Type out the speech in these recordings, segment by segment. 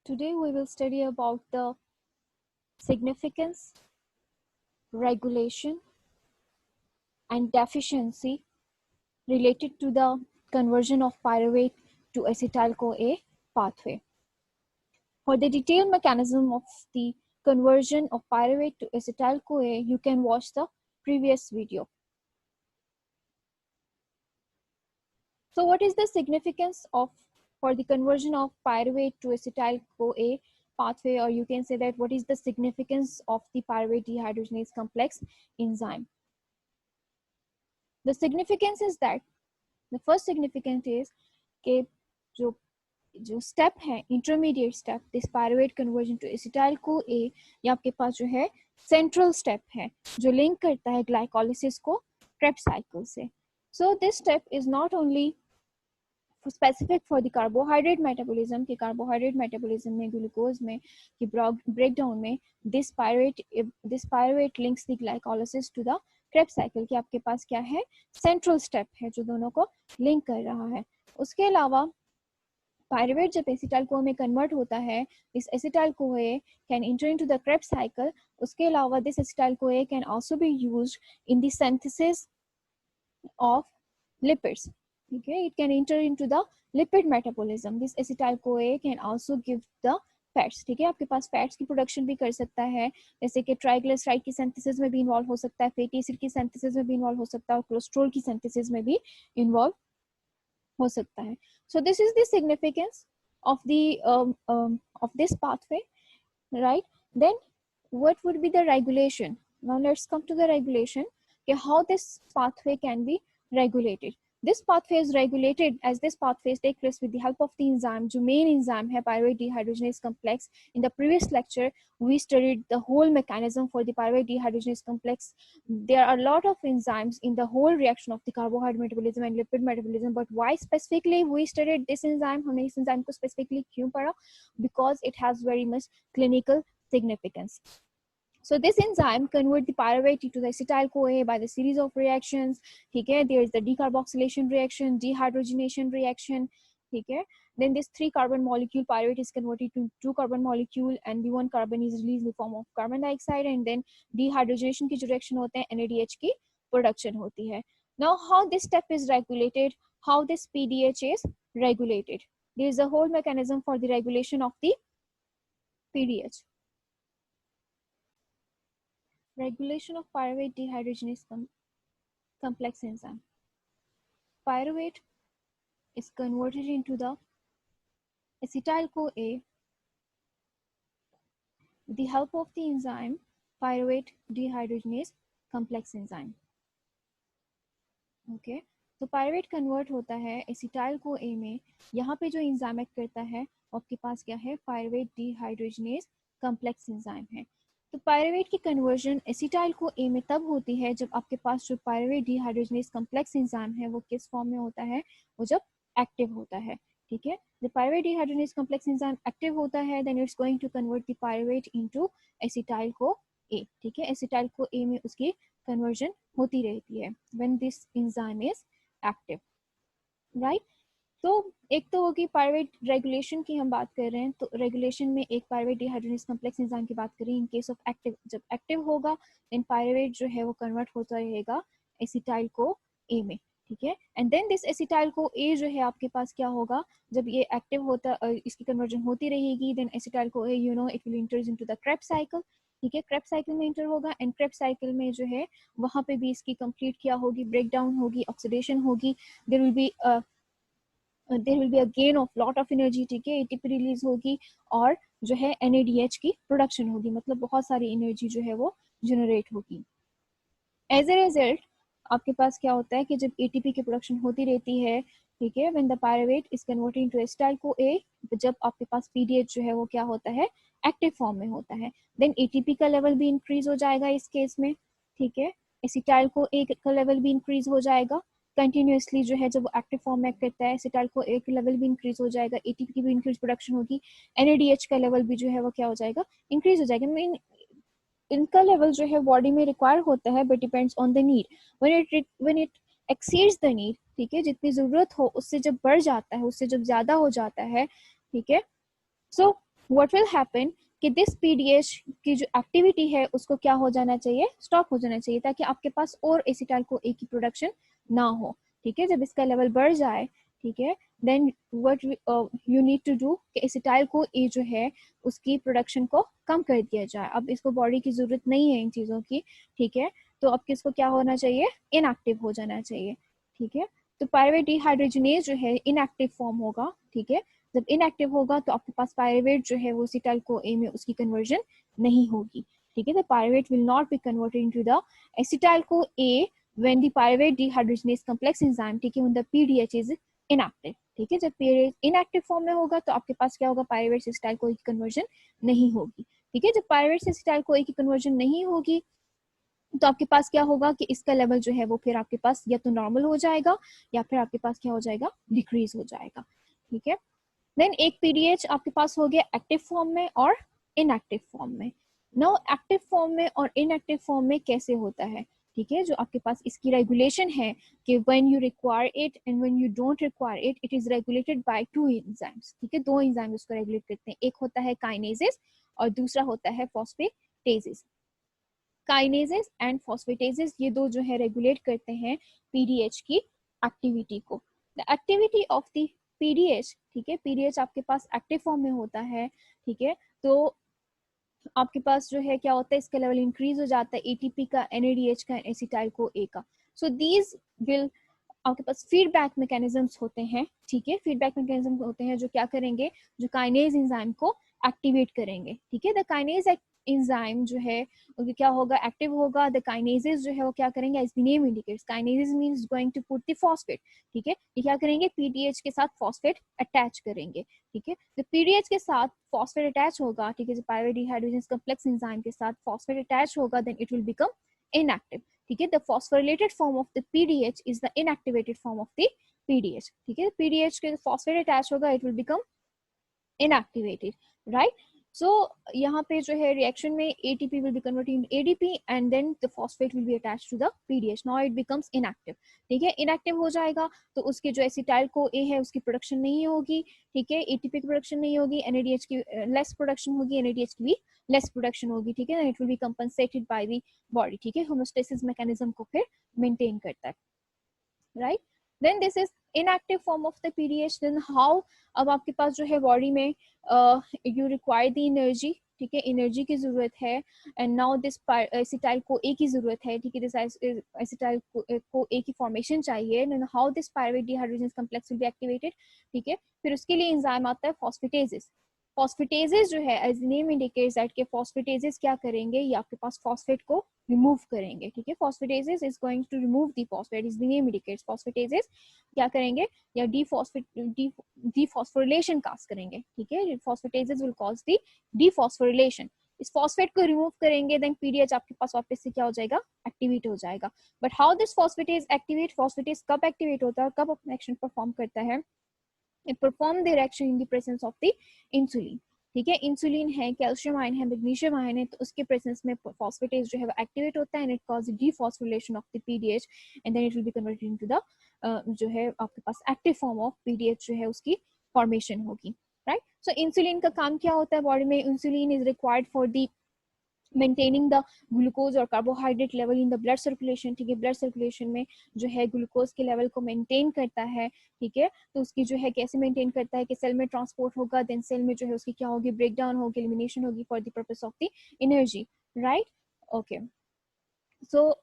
Today we will study about the significance, regulation, and deficiency related to the conversion of pyruvate to acetyl-CoA pathway. For the detailed mechanism of the conversion of pyruvate to acetyl-CoA, you can watch the previous video. So what is the significance for the conversion of pyruvate to acetyl-CoA pathway, or you can say that what is the significance of the pyruvate dehydrogenase complex enzyme? The significance is that the first significance is कि जो step है intermediate step this pyruvate conversion to acetyl को A, ये आपके पास जो है central step है जो लिंक करता है ग्लाइकोलिसिस को क्रेब्स साइकिल से. So this step is not only specific for the carbohydrate metabolism कि कार्बोहाइड्रेट मेटाबॉलिज्म में ग्लूकोज में कि ब्रेकडाउन में this pyruvate links the glycolysis to the Krebs cycle कि आपके पास क्या है सेंट्रल स्टेप है जो दोनों को लिंक कर रहा है. उसके अलावा पायरुवेट जब एसिटाइल-CoA में कन्वर्ट होता है, this acetyl CoA can enter into the Krebs cycle. उसके अलावा this acetyl CoA can also be used in the synthesis of lipids. Okay, it can enter into the lipid metabolism. This acetyl-CoA can also give the fats. ठीक है, आपके पास fats की production भी कर सकता है, जैसे कि ट्राइग्लिसराइड की सिंथेसिस में भी इन्वॉल्व हो सकता है, फैटी एसिड की सिंथेसिस में भी इन्वॉल्व हो सकता है और कोलेस्ट्रॉल की सिंथेसिस में भी इन्वॉल्व हो सकता है. So this is the significance of this pathway, right? Then what would be the regulation? Now let's come to the regulation, how this pathway can be regulated. This pathway is regulated as this pathways take place with the help of the enzyme, जो main enzyme है pyruvate dehydrogenase complex. In the previous lecture, we studied the whole mechanism for the pyruvate dehydrogenase complex. There are a lot of enzymes in the whole reaction of the carbohydrate metabolism and lipid metabolism, but why specifically we studied this enzyme? हमने इस enzyme को specifically क्यों पढ़ा? Because it has very much clinical significance. So this enzyme converts the pyruvate to the acetyl-CoA by the series of reactions. ठीक है, there is the decarboxylation reaction, dehydrogenation reaction. ठीक है, then this 3 carbon molecule pyruvate is converted to 2 carbon molecule and the 1 carbon is released in the form of carbon dioxide, and then dehydrogenation की जो reaction होते हैं NADH की production होती है. Now how this step is regulated, how this PDH is regulated? There is a whole mechanism for the regulation of the PDH. Regulation of pyruvate dehydrogenase complex enzyme. Pyruvate is converted into the acetyl-CoA with the help of the enzyme pyruvate dehydrogenase complex enzyme. Okay, तो pyruvate convert होता है acetyl CoA में. यहाँ पे जो enzyme act करता है आपके पास क्या है पायरुवेट डीहाइड्रोजनेज कॉम्प्लेक्स एंजाइम है. तो पायरुवेट की कन्वर्जन एसिटाइल-CoA में तब होती है जब आपके पास जो पायरुवेट डीहाइड्रोजनेज कॉम्प्लेक्स एंजाइम है वो किस फॉर्म में होता है, वो जब एक्टिव होता है. ठीक है, जब pyruvate dehydrogenase complex enzyme active होता है then it's going to convert the pyruvate into acetyl CoA. ठीक है, एसिटाइल-CoA में उसकी कन्वर्जन होती रहती है when this enzyme is active, right. तो एक तो होगी पायरुवेट रेगुलेशन की हम बात कर रहे हैं, तो रेगुलेशन में एक पायरुवेट डीहाइड्रोजनेज कॉम्प्लेक्स एंजाइम की बात करें इन केस ऑफ एक्टिव. जब एक्टिव होगा देन पायरुवेट जो है वो कन्वर्ट होता रहेगा एसिटाइल-CoA में. ठीक है, एंड देन दिस एसिटाइल-CoA जो है आपके पास क्या होगा जब ये एक्टिव होता इसकी कन्वर्जन होती रहेगी then acetyl CoA you know it will enters into the Krebs cycle. ठीक है, क्रेब्स साइकिल में एंटर होगा एंड क्रेब्स साइकिल में जो है वहां पे भी इसकी कंप्लीट क्या होगी, ब्रेक डाउन होगी, ऑक्सीडेशन होगी, there will be a gain of lot of energy. ठीक है, एटीपी रिलीज होगी और जो है NADH की प्रोडक्शन होगी, मतलब बहुत सारी एनर्जी जो है वो जनरेट होगी. एज ए रिजल्ट आपके पास क्या होता है कि जब ATP की प्रोडक्शन होती रहती है, ठीक है, when the pyruvate is converted into acetyl CoA, जब आपके पास PDH जो है वो क्या होता है एक्टिव फॉर्म में होता है, देन ATP का लेवल भी इंक्रीज हो जाएगा इस केस में. ठीक है, एसिटाइल-CoA का लेवल भी इंक्रीज हो जाएगा कंटिन्यूसली जो है जब वो एक्टिव फॉर्म में करता है. एसिटाइल-CoA का लेवल भी इंक्रीज हो जाएगा, ATP की भी इंक्रीज प्रोडक्शन होगी, NADH का लेवल भी जो है वो क्या हो जाएगा इंक्रीज हो जाएगा. मीन इनका लेवल जो है बॉडी में रिक्वायर होता है but depends on the need. When it exceeds the need, ठीक है, जितनी जरूरत हो उससे जब बढ़ जाता है, उससे जब ज्यादा हो जाता है, ठीक है, सो व्हाट विल हैपन कि दिस पीडीएच की जो एक्टिविटी है उसको क्या हो जाना चाहिए, स्टॉप हो जाना चाहिए, ताकि आपके पास और एसिटाइल को ए की प्रोडक्शन ना हो। ठीक है, जब इसका लेवल बढ़ जाए, ठीक है, then what you need to do कि एसिटाइल को ए जो है उसकी प्रोडक्शन को कम कर दिया जाए। अब इसको बॉडी की जरूरत नहीं है इन चीज़ों की, ठीक है, तो अब किसको क्या होना चाहिए, इनएक्टिव हो जाना चाहिए। ठीक है, तो पायरुवेट डिहाइड्रोजनेज जो है इनएक्टिव फॉर्म होगा। ठीक है, जब इनएक्टिव होगा तो आपके पास पायरुवेट जो है वो एसिटाइल को ए में उसकी कन्वर्जन नहीं होगी। ठीक है, the pyruvate will not be converted into the acetyl को ए when the pyruvate dehydrogenase complex enzyme, ठीक है, when the PDH is inactive. ठीक है, जब पीडीएच इनएक्टिव फॉर्म में होगा तो आपके पास क्या होगा, पायरुवेट से एसिटाइल को ए की कन्वर्जन नहीं होगी। ठीक है, जब पायरुवेट से एसिटाइल को ए की कन्वर्जन नहीं होगी तो आपके पास क्या होगा कि इसका लेवल जो है वो फिर आपके पास या तो नॉर्मल हो जाएगा या फिर आपके पास क्या हो जाएगा, डिक्रीज हो जाएगा। ठीक है, देन एक पीडीएच आपके पास हो गया एक्टिव फॉर्म में और इनएक्टिव फॉर्म में। नाउ एक्टिव फॉर्म में और इनएक्टिव फॉर्म में कैसे होता है, ठीक है, जो आपके पास इसकी रेगुलेशन है कि when you require it and when you don't require it, it is regulated by two enzymes. ठीक है, दो एंजाइम उसको रेगुलेट करते हैं, एक होता है काइनेजेस और दूसरा होता है फॉस्फेटेजेस। काइनेजेस एंड फॉस्फेटेजेस ये दो जो है रेगुलेट करते हैं पीडीएच की एक्टिविटी को। The activity of the PDH, ठीक है, पीडीएच आपके पास एक्टिव फॉर्म में होता है। ठीक है, तो आपके पास जो है क्या होता है, इसका लेवल इंक्रीज हो जाता है एटीपी का, एनएडीएच का, एसिटाइल को ए का। सो दीज विल, आपके पास फीडबैक मैकेनिज्म्स होते हैं। ठीक है, फीडबैक मैकेनिज्म होते हैं जो क्या करेंगे, जो काइनेज एंजाइम को एक्टिवेट करेंगे। ठीक है, द काइनेज एंजाइम जो है वो क्या होगा, एक्टिव होगा। द काइनेजेस जो है वो क्या करेंगे, as the name indicates, kinases means going to put the phosphate. ठीक है, ये क्या करेंगे, पीडीएच के साथ फॉस्फेट अटैच करेंगे। ठीक है, तो पीडीएच के साथ फॉस्फेट अटैच होगा, ठीक है, जो पायरुवेट डिहाइड्रोजनेज कॉम्प्लेक्स एंजाइम के साथ फॉस्फेट अटैच होगा, then it will become inactive. ठीक है, the phosphorylated form of the PDH is the inactivated form of the PDH. ठीक है, पीडीएच के फॉस्फेट अटैच होगा, it will become inactivated, right. So यहाँ पे जो है रिएक्शन में ATP will be converted into ADP and then the phosphate will be attached to the PDH. Now it becomes inactive. ठीक है, इनएक्टिव हो जाएगा तो उसके जो एसिटाइल को ए है उसकी प्रोडक्शन नहीं होगी। ठीक है, ATP की प्रोडक्शन नहीं होगी, NADH की लेस प्रोडक्शन होगी, NADH की भी लेस प्रोडक्शन होगी। ठीक है, it will be compensated by the body. ठीक है, होमोस्टेसिस मैकेनिज्म को फिर मेंटेन करता है, राइट। Then this is inactive form of the PDH. Then how, अब आपके पास जो है बॉडी में यू रिक्वायर द एनर्जी। ठीक है, एनर्जी की जरूरत है and now this acetyl co ए की जरूरत है। ठीक है, दिस एसिटाइल को ए की फॉर्मेशन चाहिए। Then how this pyruvate dehydrogenase complex will be activated. ठीक है, फिर उसके लिए एंजाइम आता है फॉस्फेटेजेस। फॉस्फेटेजेस जो है एज नेम इंडिकेट्स दैट के फॉस्फेटेजेस क्या करेंगे, ये आपके पास फॉस्फेट को रिमूव करेंगे। ठीक है, phosphatases is going to remove the phosphate, is the name indicates. Phosphatases क्या करेंगे, या डीफॉस्फोरिलेशन काज करेंगे। ठीक है, phosphatases will cause the dephosphorylation, इस फॉस्फेट को रिमूव करेंगे, देन पीडीएच आपके पास वापस से क्या हो जाएगा, एक्टिवेट हो जाएगा। But how this phosphatase activate, phosphatase कब एक्टिवेट होता है, कब अपना एक्शन परफॉर्म करता है, it perform their action in the presence of the insulin। ठीक है, इंसुलिन है, कैल्शियम आयन है, मैग्नीशियम आयन है, तो उसके प्रेजेंस में फॉस्फेटेज जो है वो एक्टिवेट होता है and it cause dephosphorylation of the PDH and then it will be converted into the जो है आपके पास एक्टिव फॉर्म ऑफ पीडीएच जो है उसकी फॉर्मेशन होगी, राइट। सो इंसुलिन का काम क्या होता है बॉडी में, insulin is required for the maintaining the glucose और carbohydrate level in the blood circulation. ठीक है, ब्लड सर्कुलेशन में जो है ग्लूकोज के लेवल को मेंटेन करता है। ठीक है, तो उसकी जो है कैसे मेंटेन करता है कि सेल में ट्रांसपोर्ट होगा, देन सेल में जो है उसकी क्या होगी, ब्रेक डाउन होगी, एलिमिनेशन होगी for the purpose of the energy, right. Okay, so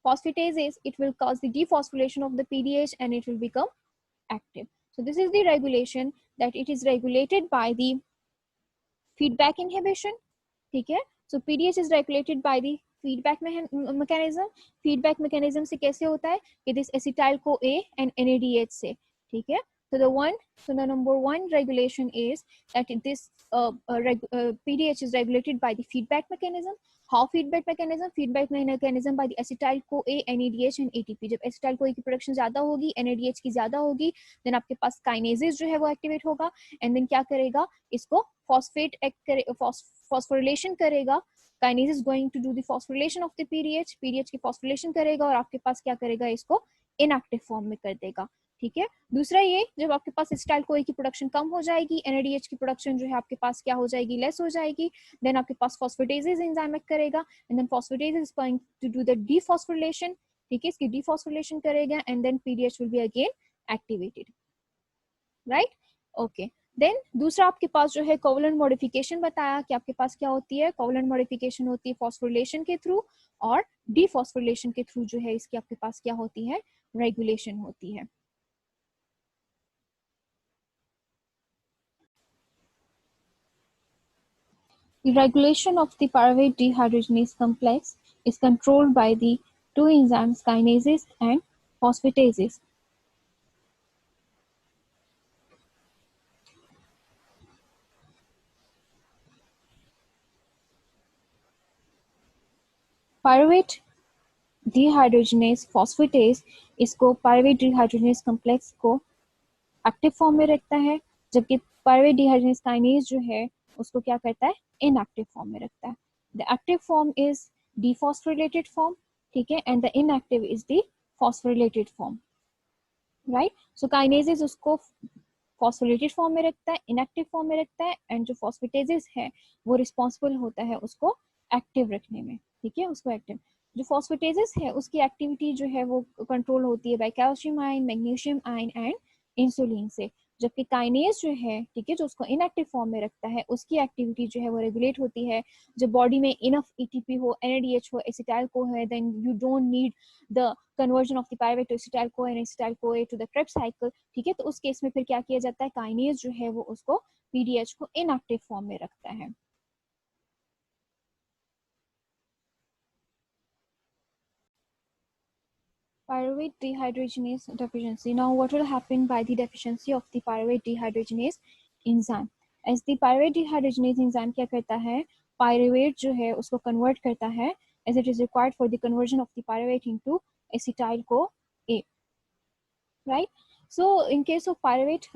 phosphatase, it will cause the dephosphorylation of the PDH and it will become active. So this is the regulation, that it is regulated by the feedback inhibition. ठीक है, so PDH is regulated by the feedback mechanism. feedback mechanism से कैसे होता है कि this acetyl CoA and NADH से। ठीक है, so the number one regulation is that this PDH is regulated by the feedback mechanism. How feedback mechanism? Feedback mechanism by the acetyl CoA, NADH and ATP. जब acetyl CoA की production ज्यादा होगी, NADH की ज्यादा होगी, then आपके पास kinases जो है वो एक्टिवेट होगा एंड देन क्या करेगा, इसको फॉस्फोरिलेशन करेगा। Kinase is going to do the phosphorylation of the PDH, PDH की फॉस्फोरिलेशन करेगा और आपके पास क्या करेगा, इसको इनएक्टिव फॉर्म में कर देगा। ठीक है। दूसरा ये, जब आपके पास एसिटाइल कोए की प्रोडक्शन कम हो जाएगी, एनएडीएच की प्रोडक्शन जो है आपके पास क्या हो जाएगी, लेस हो जाएगी, देन आपके पास फॉस्फेटेजेस एंजाइम एक्ट करेगा, and then phosphatases is going to do the dephosphorylation, ठीक है, इसकी डीफॉस्फोरिलेशन करेगा, and then PDH will be again activated, right, okay. Then दूसरा आपके पास जो है कोवलेंट मॉडिफिकेशन बताया कि आपके पास क्या होती है, कोवलेंट मॉडिफिकेशन होती है फॉस्फोरिलेशन के थ्रू, और डीफॉस्फोरिलेशन के थ्रू जो है इसकी आपके पास क्या होती है, रेगुलेशन होती है। The regulation of the pyruvate dehydrogenase complex is controlled by the two enzymes kinases and phosphatases. Pyruvate dehydrogenase phosphatase इसको pyruvate dehydrogenase complex को एक्टिव फॉर्म में रखता है, जबकि पायरुवेट डिहाइड्रोजनेस काइनेज जो है उसको क्या करता है, इनएक्टिव फॉर्म में रखता है। The active form is dephosphorylated form, ठीक है, and the inactive is the phosphorylated form, right. So kinases उसको फॉस्फोरिलेटेड फॉर्म में रखता है, इनएक्टिव फॉर्म में रखता है, एंड जो फॉस्फेटेजेस है वो रिस्पॉन्सिबल होता है उसको एक्टिव रखने में, ठीक है, उसको एक्टिव। जो फॉस्फेटेजेस है उसकी एक्टिविटी जो है वो कंट्रोल होती है by calcium ion, magnesium ion and insulin से, जबकि काइनेज जो है, ठीक है, जो उसको इनएक्टिव फॉर्म में रखता है उसकी एक्टिविटी जो है वो रेगुलेट होती है जब बॉडी में इनफ एटीपी हो, एनएडीएच हो, एसिटाइल को है, then you don't need the conversion of the pyruvate to acetyl Co and acetyl Co to the Krebs cycle, ठीक है। तो उस केस में फिर क्या किया जाता है, काइनेज जो है वो उसको पीडीएच को इनएक्टिव फॉर्म में रखता है। Pyruvate dehydrogenase deficiency. Now, what will happen by the deficiency of the pyruvate dehydrogenase enzyme? As the pyruvate dehydrogenase enzyme क्या करता है, pyruvate जो है उसको convert करता है, as it is required for the conversion of the pyruvate into acetyl CoA, right? So, in case of pyruvate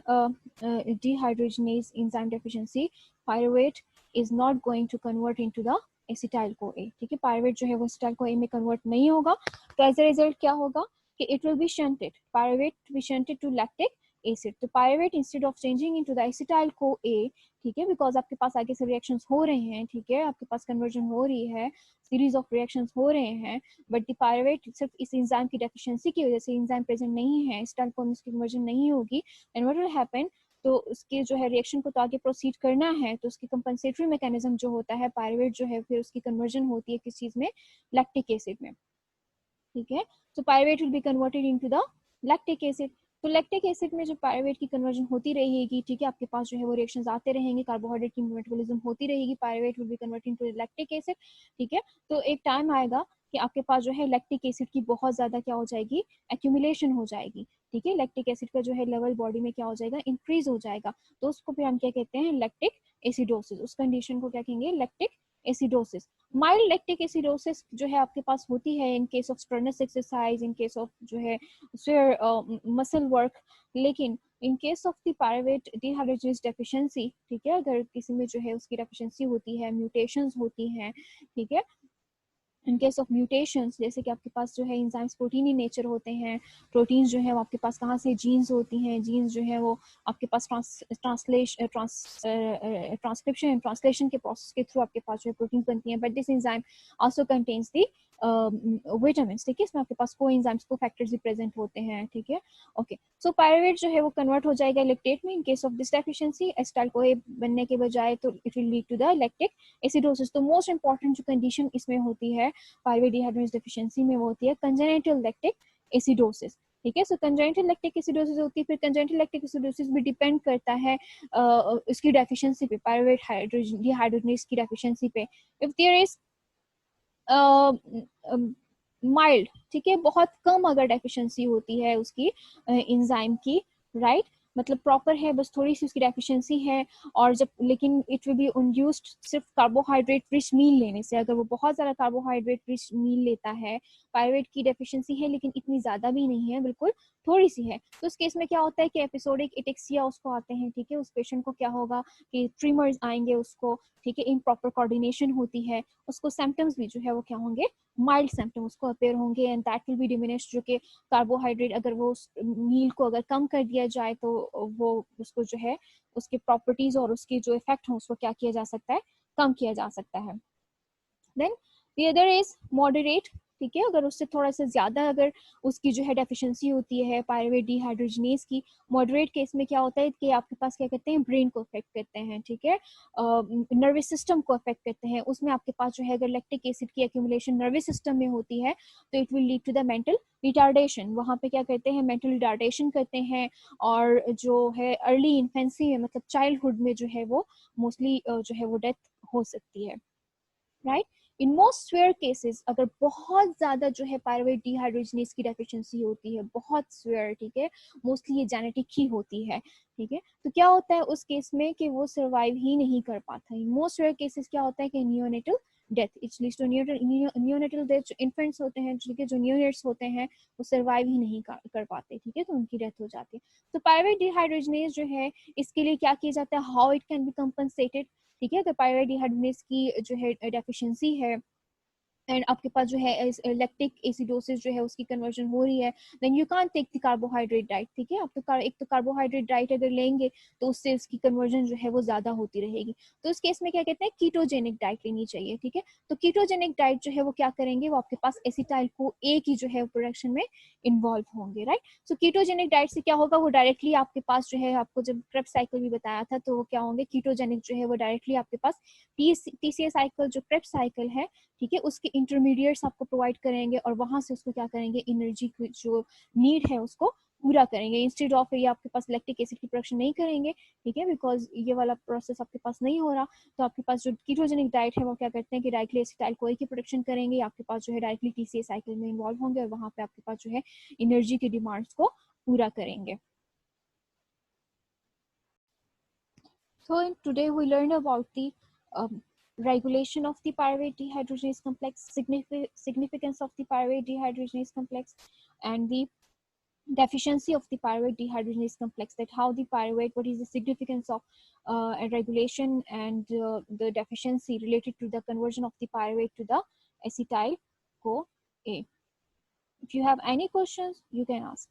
dehydrogenase enzyme deficiency, pyruvate is not going to convert into the acetyl को A, ठीक है, pyruvate जो है वो acetyl co ए में convert नहीं होगा, तो एज ए रिजल्ट क्या होगा कि it will be shunted, pyruvate be shunted to lactic acid. तो pyruvate instead of changing into the acetyl को ए, ठीक है, बिकॉज आपके पास आगे से रिएक्शंस हो रहे हैं, ठीक है, आपके पास कन्वर्जन हो रही है, सीरीज ऑफ रिएक्शंस हो रहे हैं, बट द पायरुवेट सिर्फ इस एंजाइम की डेफिशिएंसी की वजह से, एंजाइम प्रेजेंट नहीं है, एसिटाइल को इसकी कन्वर्जन नहीं होगी, एंड व्हाट विल हैपन, तो उसके जो है रिएक्शन को तो आगे प्रोसीड करना है, तो उसकी कंपनसेटरी मैकेनिज्म जो होता है, पायरुवेट जो है फिर उसकी कन्वर्जन होती है किस चीज में, लैक्टिक एसिड में, ठीक है। तो pyruvate will be converted into the lactic acid. तो लैक्टिक एसिड में जो पायरुवेट की कन्वर्जन होती रहेगी, ठीक है, आपके पास जो है वो रिएक्शंस आते रहेंगे, कार्बोहाइड्रेट की मेटाबॉलिज्म होती रहेगी, pyruvate will be converted into lactic acid, ठीक है। तो एक टाइम आएगा कि आपके पास जो है लैक्टिक एसिड की बहुत ज्यादा क्या हो जाएगी, एक्यूमुलेशन हो जाएगी, ठीक है, लैक्टिक एसिड का जो है लेवल बॉडी में क्या हो जाएगा, इंक्रीज हो जाएगा, तो उसको फिर हम क्या कहते हैं, लैक्टिक एसिडोसिस, उस कंडीशन को क्या कहेंगे, lactic acidosis. Mild lactic acidosis जो है आपके पास होती है इन case of strenuous exercise, in case of जो है मसल वर्क, लेकिन इन case of the pyruvate dehydrogenase deficiency, ठीक है, अगर किसी में जो है उसकी डेफिशिएंसी होती है, म्यूटेशंस होती हैं, ठीक है, इन केस ऑफ म्यूटेशंस, जैसे कि आपके पास जो है एंजाइम्स प्रोटीन इन नेचर होते हैं, प्रोटीन्स जो है वो आपके पास कहाँ से, जीन्स होती हैं, जीन्स जो है वो आपके पास ट्रांसक्रिप्शन एंड ट्रांसलेशन के प्रोसेस के थ्रू आपके पास जो है प्रोटीन बनती है, but this enzyme also contains the vitamin, ठीक है, इसमें आपके पास को एंजाइम्स को फैक्टर्स भी प्रेजेंट होते हैं, ठीक है, ओके। सो पायरुवेट जो है वो कन्वर्ट हो जाएगा लैक्टेट में in case of this deficiency, acetyl CoA बनने के बजाय, तो it will lead to the lactic acidosis. तो मोस्ट इंपॉर्टेंट जो कंडीशन इसमें होती है पायरुवेट डिहाइड्रोजिनेज डेफिशिएंसी में, वो होती है कंजेनिटल लैक्टिक एसिडोसिस, ठीक है। सो कंजेनिटल लैक्टिक एसिडोसिस होती है, फिर कंजेनिटल लैक्टिक एसिडोसिस भी डिपेंड करता है इसकी डेफिशिएंसी पे, पायरुवेट डिहाइड्रोजिनेज की डेफिशिएंसी पे। इफ देयर इज माइल्ड, ठीक है, बहुत कम अगर डेफिशिएंसी होती है उसकी एंजाइम की, राइट, मतलब प्रॉपर है, बस थोड़ी सी उसकी डेफिशिएंसी है। और जब लेकिन इट विल बी इंड्यूस्ड सिर्फ कार्बोहाइड्रेट रिच मील लेने से। अगर वो बहुत ज़्यादा कार्बोहाइड्रेट रिच मील लेता है, पायरुवेट की डेफिशिएंसी है लेकिन इतनी ज़्यादा भी नहीं है, बिल्कुल थोड़ी सी है, तो उस केस में क्या होता है कि एपिसोडिक एटेक्सिया उसको आते हैं। ठीक है, उस पेशेंट को क्या होगा कि ट्रिमर्स आएंगे उसको। ठीक है, इम्प्रॉपर कोऑर्डिनेशन होती है उसको। सिम्टम्स भी जो है वो क्या होंगे, माइल्ड सिम्टम उसको अपेयर होंगे, and that will be diminished, जो कि कार्बोहाइड्रेट अगर वो उस मील को अगर कम कर दिया जाए तो वो उसको जो है उसके प्रॉपर्टीज और उसके जो इफेक्ट हैं उसको क्या किया जा सकता है, कम किया जा सकता है। Then the other is moderate. ठीक है, अगर उससे थोड़ा सा ज्यादा अगर उसकी जो है डेफिशिएंसी होती है पायरुवेट डिहाइड्रोजनेज की, मॉडरेट केस में क्या होता है कि आपके पास क्या कहते हैं, ब्रेन को अफेक्ट करते हैं। ठीक है, नर्वस सिस्टम को अफेक्ट करते हैं। उसमें आपके पास जो है अगर लैक्टिक एसिड की एक्यूमुलेशन नर्वस सिस्टम में होती है तो it will lead to the mental retardation. वहाँ पे क्या करते हैं, मेंटल रिटार्डेशन करते हैं। और जो है अर्ली इन्फेंसी में, मतलब चाइल्डहुड में जो है वो मोस्टली जो है वो डेथ हो सकती है। Right, in most swear cases अगर बहुत ज्यादा जो है पायरुवेट डिहाइड्रोजनेज की डेफिशिएंसी होती है, बहुत स्वेयर, ठीक है, मोस्टली ये जेनेटिक ही होती है। ठीक है, तो क्या होता है उस केस में कि वो सर्वाइव ही नहीं कर पाता है। मोस्ट स्वेयर केसेस क्या होता है कि neonatal death, it's neonatal death. जो इन्फेंट्स होते हैं, ठीक है, जो न्यूनेट्स होते हैं, वो सर्वाइव ही नहीं कर पाते। ठीक है, तो उनकी डेथ हो जाती है। तो पायरुवेट डिहाइड्रोजनेज जो है इसके लिए क्या किया जाता है, how it can be compensated. ठीक है, तो पायरुवेट डिहाइड्रोजनेज की जो है डेफिशिएंसी है एंड आपके पास जो है लैक्टिक एसिडोसिस जो है उसकी कन्वर्जन हो रही है, then you can't take the carbohydrate diet. ठीक है, आप तो एक तो कार्बोहाइड्रेट डाइट अगर लेंगे तो उससे उसकी कन्वर्जन जो है वो ज्यादा होती रहेगी। तो उस केस में क्या कहते हैं, कीटोजेनिक डाइट लेनी चाहिए। ठीक है, तो कीटोजेनिक डाइट जो है वो क्या करेंगे, वो आपके पास एसिटाइल को ए की जो है प्रोडक्शन में इन्वॉल्व होंगे। राइट, सो कीटोजेनिक डाइट से क्या होगा, वो डायरेक्टली आपके पास जो है, आपको जब क्रेब्स साइकिल भी बताया था, तो वो क्या होंगे, कीटोजेनिक जो है वो डायरेक्टली आपके पास टीसीए साइकिल जो क्रेब्स साइकिल है, ठीक है, उसके इंटरमीडिएट्स आपको प्रोवाइड करेंगे और वहां से उसको क्या करेंगे, एनर्जी की जो नीड है उसको पूरा करेंगे। इंस्टेड ऑफ ये आपके पास लैक्टिक एसिड की प्रोडक्शन नहीं करेंगे। ठीक है, बिकॉज ये वाला प्रोसेस आपके पास नहीं हो रहा, तो आपके पास जो कीटोजेनिक डाइट है वो क्या करते हैं कि डायरेक्टली एसिटाइल कोई की प्रोडक्शन करेंगे, आपके पास जो है डायरेक्टली टीसीए साइकिल में इन्वॉल्व होंगे और वहां पे आपके पास जो है एनर्जी की डिमांड्स को पूरा करेंगे। So today we learned about the regulation of the pyruvate dehydrogenase complex, significance of the pyruvate dehydrogenase complex, and the deficiency of the pyruvate dehydrogenase complex. That how the pyruvate, what is the significance of regulation and the deficiency related to the conversion of the pyruvate to the acetyl CoA. If you have any questions, you can ask.